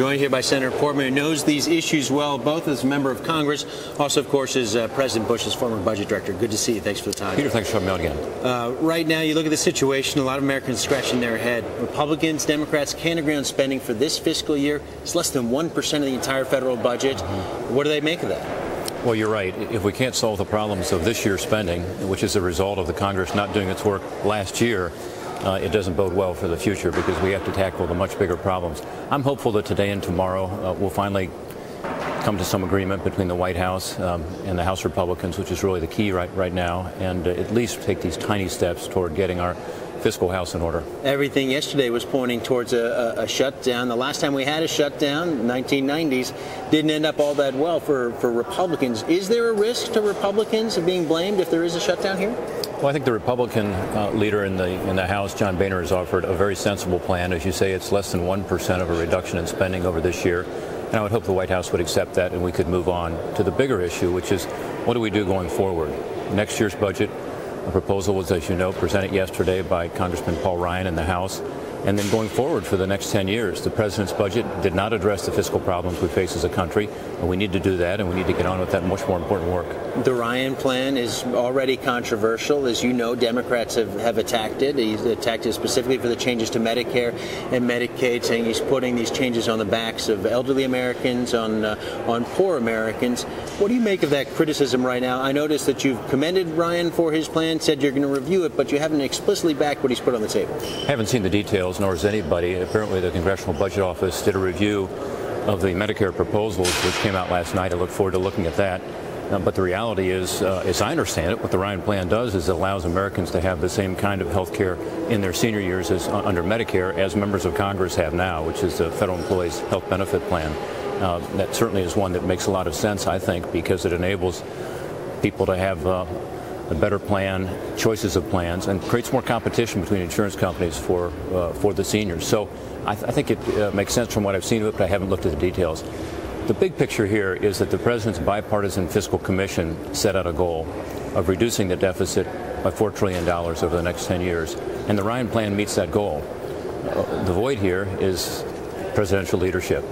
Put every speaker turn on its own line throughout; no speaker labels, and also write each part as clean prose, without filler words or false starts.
joined here by Senator Portman, who knows these issues well, both as a member of Congress, also, of course, as President Bush's former budget director. Good to see you. Thanks for the time.
Peter, thanks for having me on again.
Right now, you look at the situation, a lot of Americans scratching their head. Republicans, Democrats can't agree on spending for this fiscal year. It's less than 1% of the entire federal budget. What do they make of that?
Well, you're right. If we can't solve the problems of this year's spending, which is a result of the Congress not doing its work last year, it doesn't bode well for the future because we have to tackle the much bigger problems. I'm hopeful that today and tomorrow we'll finally come to some agreement between the White House and the House Republicans, which is really the key right now, and at least take these tiny steps toward getting our fiscal house in order.
Everything yesterday was pointing towards a shutdown. The last time we had a shutdown, 1990s, didn't end up all that well for Republicans. Is there a risk to Republicans of being blamed if there is a shutdown here?
Well, I think the Republican leader in the House, John Boehner, has offered a very sensible plan. As you say, it's less than 1% of a reduction in spending over this year. And I would hope the White House would accept that and we could move on to the bigger issue, which is what do we do going forward? Next year's budget, a proposal was, as you know, presented yesterday by Congressman Paul Ryan in the House. And then going forward for the next 10 years, the president's budget did not address the fiscal problems we face as a country. And we need to do that, and we need to get on with that much more important work.
The Ryan plan is already controversial. As you know, Democrats have attacked it. He's attacked it specifically for the changes to Medicare and Medicaid, saying he's putting these changes on the backs of elderly Americans, on poor Americans. What do you make of that criticism right now? I noticed that you've commended Ryan for his plan, said you're going to review it, but you haven't explicitly backed what he's put on the table.
I haven't seen the details, nor has anybody. Apparently, the Congressional Budget Office did a review of the Medicare proposals, which came out last night. I look forward to looking at that. But the reality is, as I understand it, what the Ryan plan does is it allows Americans to have the same kind of health care in their senior years as under Medicare as members of Congress have now, which is the Federal Employees Health Benefit Plan. That certainly is one that makes a lot of sense, I think, because it enables people to have a better plan, choices of plans, and creates more competition between insurance companies for the seniors. So I think it makes sense from what I've seen of it, but I haven't looked at the details. The big picture here is that the President's bipartisan fiscal commission set out a goal of reducing the deficit by $4 trillion over the next 10 years, and the Ryan plan meets that goal. The void here is presidential leadership.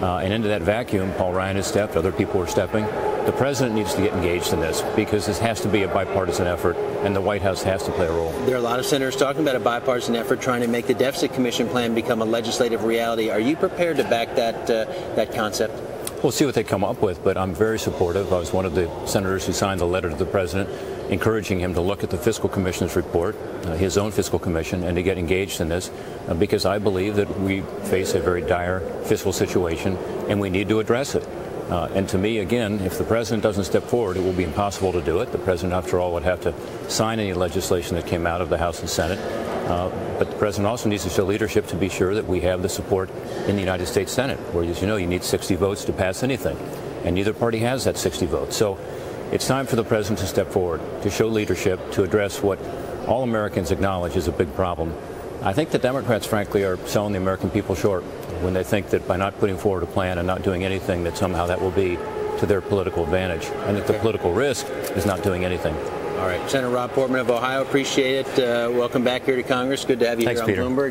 And into that vacuum, Paul Ryan has stepped, other people are stepping. The President needs to get engaged in this because this has to be a bipartisan effort, and the White House has to play a role.
There are a lot of senators talking about a bipartisan effort trying to make the Deficit Commission plan become a legislative reality. Are you prepared to back that concept?
We'll see what they come up with, but I'm very supportive. I was one of the senators who signed the letter to the President encouraging him to look at the Fiscal Commission's report, his own fiscal commission, and to get engaged in this because I believe that we face a very dire fiscal situation and we need to address it. And to me, again, if the President doesn't step forward, it will be impossible to do it. The President, after all, would have to sign any legislation that came out of the House and Senate. But the President also needs to show leadership to be sure that we have the support in the United States Senate, where, as you know, you need 60 votes to pass anything. And neither party has that 60 votes. So it's time for the President to step forward, to show leadership, to address what all Americans acknowledge is a big problem. I think the Democrats, frankly, are selling the American people short when they think that by not putting forward a plan and not doing anything that somehow that will be to their political advantage. And that the political risk is not doing anything.
All right. Senator Rob Portman of Ohio, appreciate it. Welcome back here to Congress. Good to have you here on Bloomberg.